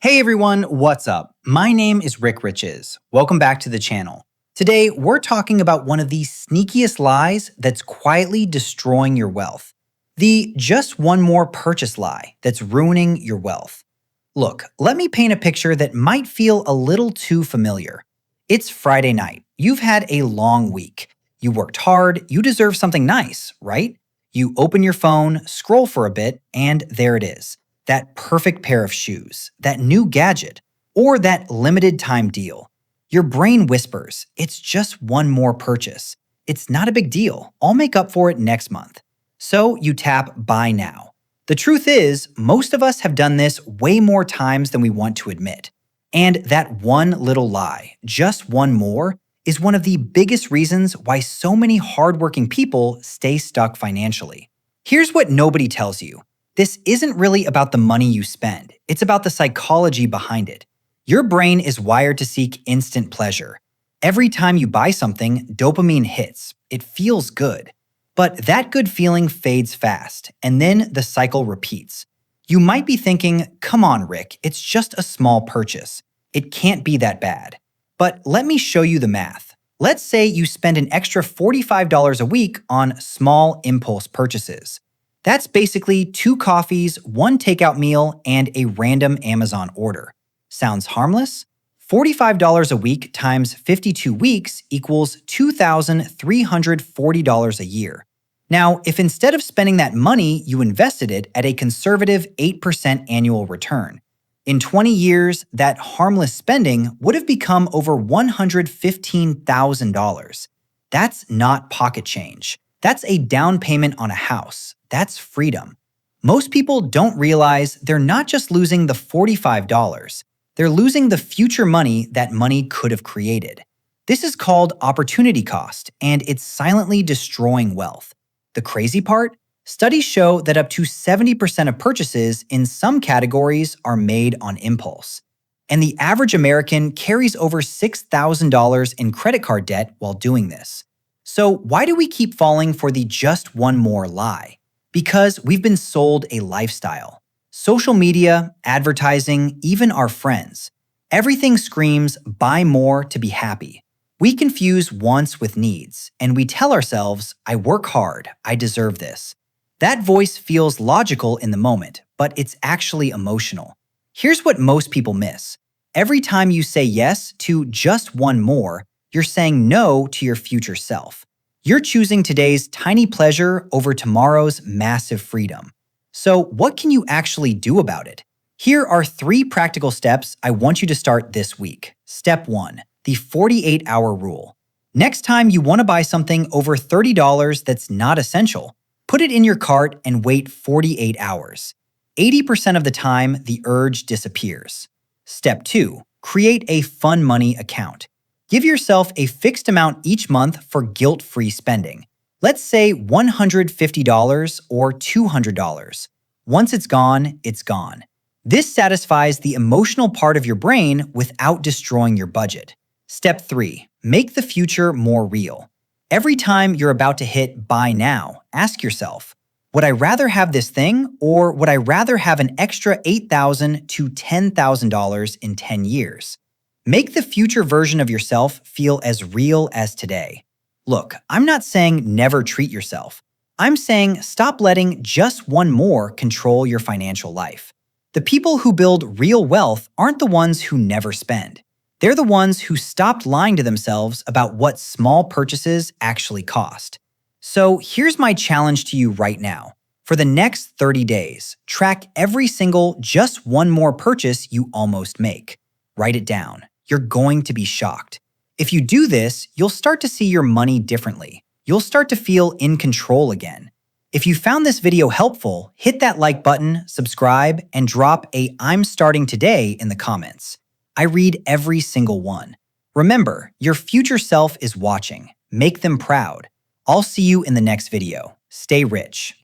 Hey everyone, what's up? My name is Rick Riches. Welcome back to the channel. Today, we're talking about one of the sneakiest lies that's quietly destroying your wealth. The just one more purchase lie that's ruining your wealth. Look, let me paint a picture that might feel a little too familiar. It's Friday night. You've had a long week. You worked hard, you deserve something nice, right? You open your phone, scroll for a bit, and there it is. That perfect pair of shoes, that new gadget, or that limited time deal. Your brain whispers, it's just one more purchase. It's not a big deal. I'll make up for it next month. So you tap buy now. The truth is, most of us have done this way more times than we want to admit. And that one little lie, just one more, is one of the biggest reasons why so many hardworking people stay stuck financially. Here's what nobody tells you. This isn't really about the money you spend, it's about the psychology behind it. Your brain is wired to seek instant pleasure. Every time you buy something, dopamine hits. It feels good. But that good feeling fades fast, and then the cycle repeats. You might be thinking, come on, Rick, it's just a small purchase. It can't be that bad. But let me show you the math. Let's say you spend an extra $45 a week on small impulse purchases. That's basically 2 coffees, 1 takeout meal, and a random Amazon order. Sounds harmless? $45 a week times 52 weeks equals $2,340 a year. Now, if instead of spending that money, you invested it at a conservative 8% annual return, in 20 years, that harmless spending would have become over $115,000. That's not pocket change. That's a down payment on a house. That's freedom. Most people don't realize they're not just losing the $45, they're losing the future money that money could have created. This is called opportunity cost, and it's silently destroying wealth. The crazy part? Studies show that up to 70% of purchases in some categories are made on impulse. And the average American carries over $6,000 in credit card debt while doing this. So why do we keep falling for the just one more lie? Because we've been sold a lifestyle. Social media, advertising, even our friends. Everything screams, buy more to be happy. We confuse wants with needs, and we tell ourselves, I work hard, I deserve this. That voice feels logical in the moment, but it's actually emotional. Here's what most people miss. Every time you say yes to just one more, you're saying no to your future self. You're choosing today's tiny pleasure over tomorrow's massive freedom. So what can you actually do about it? Here are 3 practical steps I want you to start this week. Step 1. The 48-hour rule. Next time you want to buy something over $30 that's not essential, put it in your cart and wait 48 hours. 80% of the time, the urge disappears. Step 2. Create a fun money account. Give yourself a fixed amount each month for guilt-free spending. Let's say $150 or $200. Once it's gone, it's gone. This satisfies the emotional part of your brain without destroying your budget. Step 3. Make the future more real. Every time you're about to hit buy now, ask yourself, would I rather have this thing or would I rather have an extra $8,000 to $10,000 in 10 years? Make the future version of yourself feel as real as today. Look, I'm not saying never treat yourself. I'm saying stop letting just one more control your financial life. The people who build real wealth aren't the ones who never spend. They're the ones who stopped lying to themselves about what small purchases actually cost. So here's my challenge to you right now. For the next 30 days, track every single just one more purchase you almost make. Write it down. You're going to be shocked. If you do this, you'll start to see your money differently. You'll start to feel in control again. If you found this video helpful, hit that like button, subscribe, and drop a "I'm starting today" in the comments. I read every single one. Remember, your future self is watching. Make them proud. I'll see you in the next video. Stay rich.